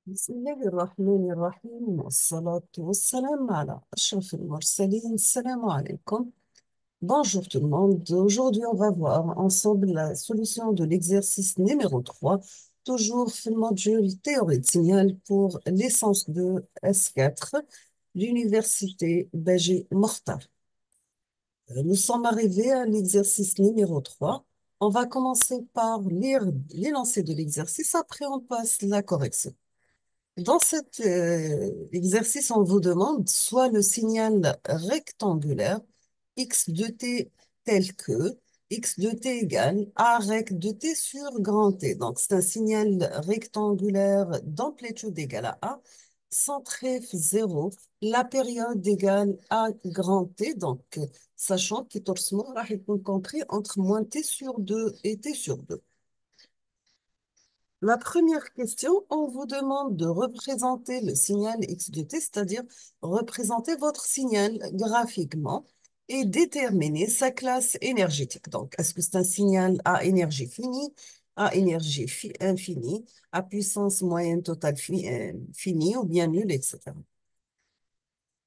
بسم الله الرحمن الرحيم والصلاة والسلام على أشرف المرسلين. السلام عليكم. Bonjour tout le monde. Aujourd'hui, on va voir ensemble la solution de l'exercice numéro 3, toujours le module théorie de signal pour licence de S4, l'université Baji Mortar. Nous sommes arrivés à l'exercice numéro 3. On va commencer par lire l'énoncé de l'exercice, après on passe la correction. Dans cet exercice, on vous demande soit le signal rectangulaire x de t tel que x de t égale a rect de t sur grand T. Donc, c'est un signal rectangulaire d'amplitude égale à A, centré 0, la période égale à grand T. Donc, sachant que torsmo راح يكون compris entre moins t sur 2 et t sur 2. La première question, on vous demande de représenter le signal x de t, c'est-à-dire représenter votre signal graphiquement et déterminer sa classe énergétique. Donc, est-ce que c'est un signal à énergie finie, à énergie infinie, à puissance moyenne totale finie ou bien nulle, etc.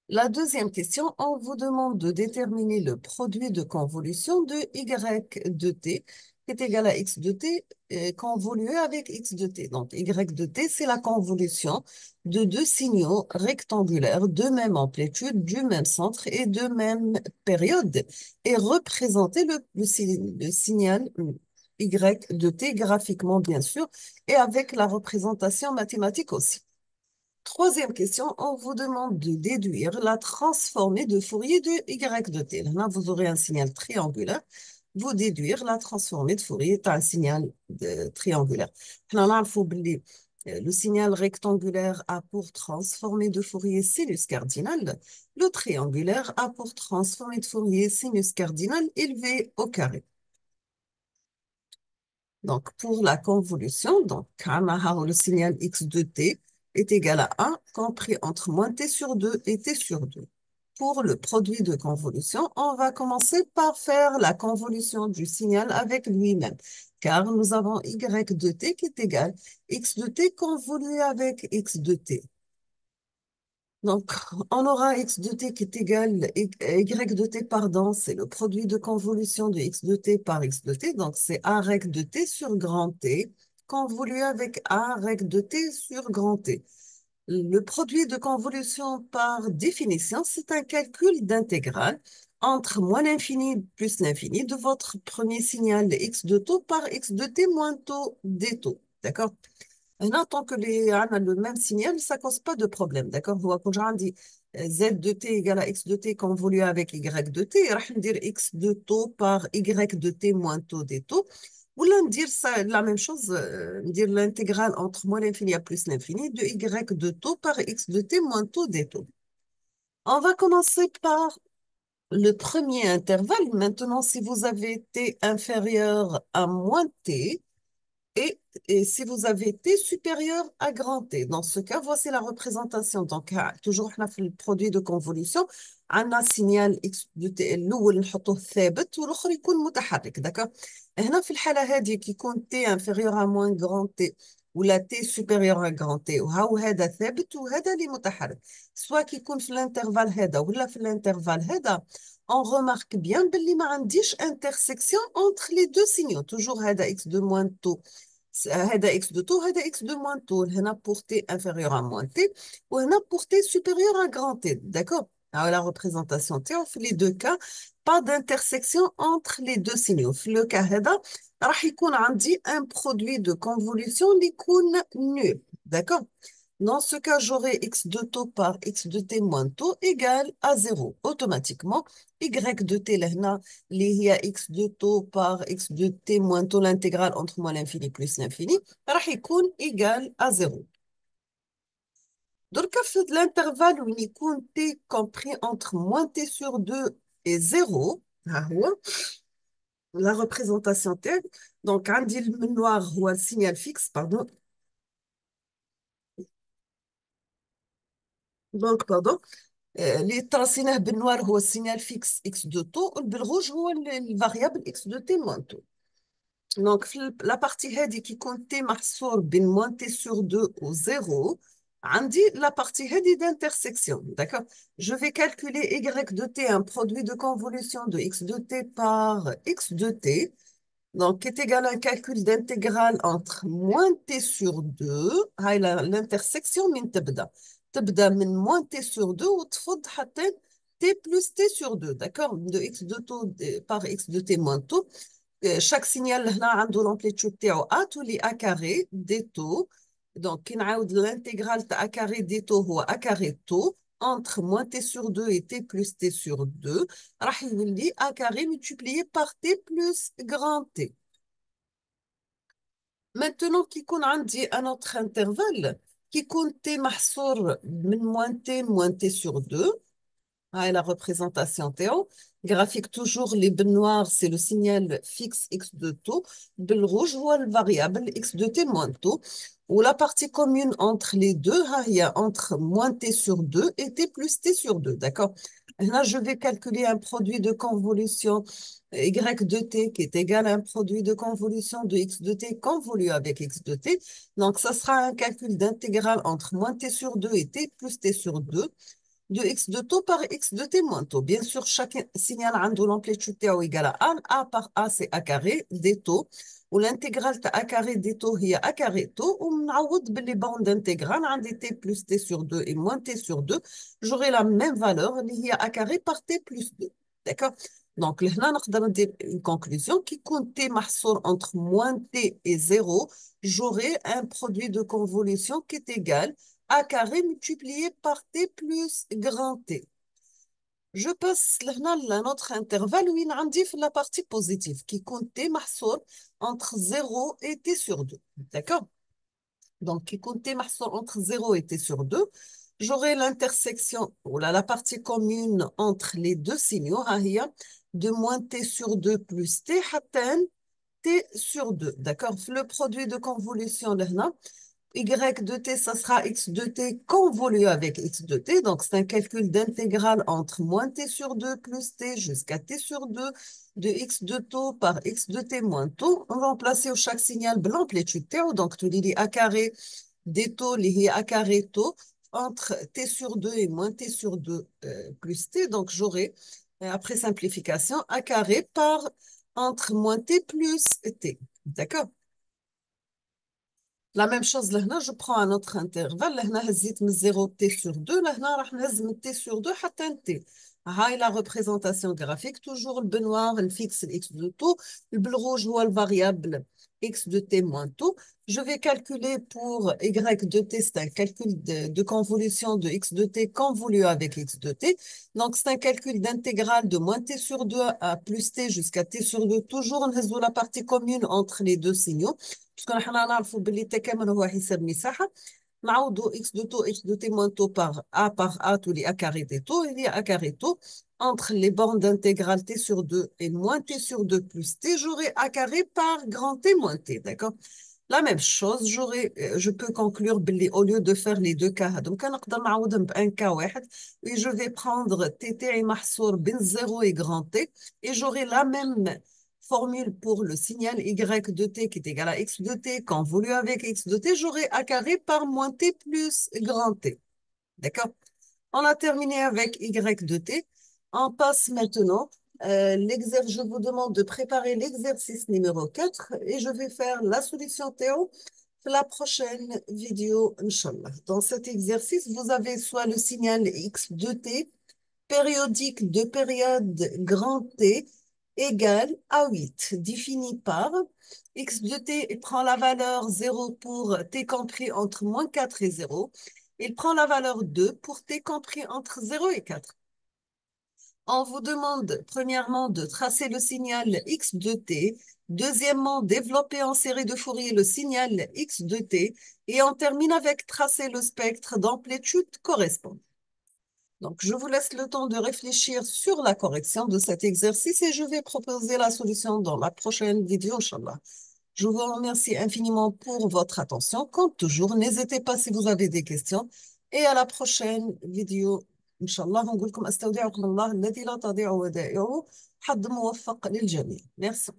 La deuxième question, on vous demande de déterminer le produit de convolution de y de t qui est égal à x de t convolué avec x de t. Donc, y de t, c'est la convolution de deux signaux rectangulaires de même amplitude, du même centre et de même période et représenter le signal y de t graphiquement, bien sûr, et avec la représentation mathématique aussi. Troisième question, on vous demande de déduire la transformée de Fourier de y de t. Là, vous aurez un signal triangulaire. Vous déduire la transformée de Fourier est un signal triangulaire. Là, il faut oublier le signal rectangulaire a pour transformée de Fourier sinus cardinal. Le triangulaire a pour transformée de Fourier sinus cardinal élevé au carré. Donc, pour la convolution, donc, le signal x de t est égal à 1, compris entre moins t sur 2 et t sur 2. Pour le produit de convolution, on va commencer par faire la convolution du signal avec lui-même, car nous avons y de t qui est égal à x de t convolué avec x de t. Donc, on aura x de t qui est égal à y de t, pardon, c'est le produit de convolution de x de t par x de t. Donc, c'est a rect de t sur grand T convolué avec a rect de t sur grand T. Le produit de convolution par définition, c'est un calcul d'intégrale entre moins l'infini plus l'infini de votre premier signal x de taux par x de t moins taux des taux. D'accord? Là, tant que on a le même signal, ça ne cause pas de problème, d'accord? Quand je dis z de t égale à x de t convolué avec y de t, on va dire x de taux par y de t moins taux des taux. Ou là, on dire ça, la même chose, dire l'intégrale entre moins l'infini à plus l'infini de y de taux par x de t moins taux des taux. On va commencer par le premier intervalle. Maintenant, si vous avez t inférieur à moins t, et, et si vous avez t supérieur à grand T, dans ce cas, voici la représentation. Donc, toujours on a fait le produit de convolution. On a signal x de t الأول نحطه ثابت والآخر يكون متحرك. d'accord. هنا في الحالة هذه كي يكون t inférieur à moins grand T ولا t supérieur à grand T وهاو هذا ثابت وهذا اللي متحرك. سواء كي يكون في الانترفال هذا ولا في الانترفال هذا on remarque bien باللي ما عنديش intersection entre les deux signaux. toujours هذا x de moins taux هذا x de taux هذا x de moins taux. هنا pour t inférieur à moins t وهنا pour t supérieur à grand T. D'accord? Alors la représentation T, on fait les deux cas, pas d'intersection entre les deux signaux. في le cas هذا راح يكون عندي un produit de convolution اللي يكون nul. D'accord? Dans ce cas, j'aurai x de taux par x de t moins taux égale à 0. Automatiquement, y de t لهنا اللي هي x de taux par x de t moins taux l'intégrale entre moins l'infini plus l'infini راح يكون égal à 0. Donc, في l'intervalle où il يكون t compris entre moins t sur 2 et 0, ها هو la représentation t. Donc, عندي النوار هو le signal fixe, pardon. Donc, pardon. اللي ترسيناه بالنوار هو السينال فيكس اكس دو تو والبالغوج هو الفاريابل اكس دو تي موان تو. Donc, la partie head qui compte محصور بين moins t sur 2 ou 0, عندي la partie head d'intersection. D'accord? Je vais calculer y de t, un produit de convolution de x de t par x de t. Donc, qui est égal à un calcul d'intégrale entre moins t sur 2, هاي l'intersection من تبدأ. تبدأ من moins t sur 2 وتفض حتى t plus t sur 2. D'accord? De x de t par x de t moins t. Chaque signal هنا عنده l'amplitude تاعو a تولي a carré d taux. Donc كي نعاود l'intégrale تاع a carré d taux هو a carré taux entre moins t sur 2 et t plus t sur 2 راح يولي a carré multiplié par t plus grand t. Maintenant كيكون عندي un autre intervalle كيكون t محصور من moins t sur 2. Ah, et la représentation Théo. Graphique toujours, les bouts noirs, c'est le signal fixe x de taux. Le rouge, voit le variable x de t moins taux. Ou la partie commune entre les deux, il y a entre moins t sur 2 et t plus t sur 2. D'accord? Là, je vais calculer un produit de convolution y de t qui est égal à un produit de convolution de x de t convolu avec x de t. Donc, ça sera un calcul d'intégrale entre moins t sur 2 et t plus t sur 2 de x de taux par x de t moins taux. Bien sûr, chaque signal a l'amplitude tau égale à a par a c'est a carré des taux, ou l'intégrale de a carré des taux est a carré taux, ou m'aoud les bandes d'intégrale, عندي t plus t sur 2 et moins t sur 2, j'aurai la même valeur, qui est a carré par t plus 2. D'accord? Donc, là, on a une conclusion qui compte t محصور entre moins t et 0, j'aurai un produit de convolution qui est égal a carré multiplié par t plus grand T. Je passe là notre intervalle où il indique la partie positive qui compte t محصور entre 0 et t sur 2. D'accord? Donc, qui compte t محصور entre 0 et t sur 2. J'aurai l'intersection, ou la partie commune entre les deux signaux, de moins t sur 2 plus t, t sur 2. D'accord? Le produit de convolution, là, y de t, ça sera x de t convolu avec x de t. Donc, c'est un calcul d'intégrale entre moins t sur 2 plus t jusqu'à t sur 2 de x de taux par x de t moins taux. On va remplacer chaque signal l'amplitude t. Donc, tu dis a carré des taux liés a carré taux entre t sur 2 et moins t sur 2 plus t. Donc, j'aurai, après simplification, a carré par entre moins t plus t. D'accord? La même chose, là, je prends un autre intervalle. Là, هزيت من 0t sur 2. Là, راح نهز من t sur 2 حتى t. هاي la représentation graphique. Toujours le bleu noir, le fixe, le x de taux. Le bleu rouge, voit le variable x de t moins taux. Je vais calculer pour y de t, c'est un calcul de convolution de x de t convolu avec x de t. Donc, c'est un calcul d'intégrale de moins t sur 2 à plus t jusqu'à t sur 2. Toujours, on résout la partie commune entre les deux signaux. Puisqu'on a نعرفوا باللي تكامل هو حساب مساحة نعوضوا x de t moins taux par a tous les a carré des taux il y a a carré taux entre les bornes d'intégrale t sur 2 et moins t sur 2 plus t j'aurai a carré par grand t moins t d'accord. La même chose je peux conclure باللي au lieu de faire les deux cas donc نقدر نعوضهم بان cas واحد et je vais prendre t تاعي محصور بين 0 et grand t et j'aurai la même formule pour le signal y de t qui est égal à x de t convolu avec x de t, j'aurai a carré par moins t plus grand t. D'accord? On a terminé avec y de t. On passe maintenant. Je vous demande de préparer l'exercice numéro 4 et je vais faire la solution Théo la prochaine vidéo, Inch'Allah. Dans cet exercice, vous avez soit le signal x de t périodique de période grand T égale à 8, défini par x de t prend la valeur 0 pour t compris entre moins 4 et 0. Il prend la valeur 2 pour t compris entre 0 et 4. On vous demande premièrement de tracer le signal x de t, deuxièmement développer en série de Fourier le signal x de t et on termine avec tracer le spectre d'amplitude correspondant. Donc, je vous laisse le temps de réfléchir sur la correction de cet exercice et je vais proposer la solution dans la prochaine vidéo, Inch'Allah. Je vous remercie infiniment pour votre attention. Comme toujours, n'hésitez pas si vous avez des questions. Et à la prochaine vidéo, Inch'Allah. نقول لكم أستودعكم الله الذي لا تضيع ودائعه حظ موفق للجميع. Merci.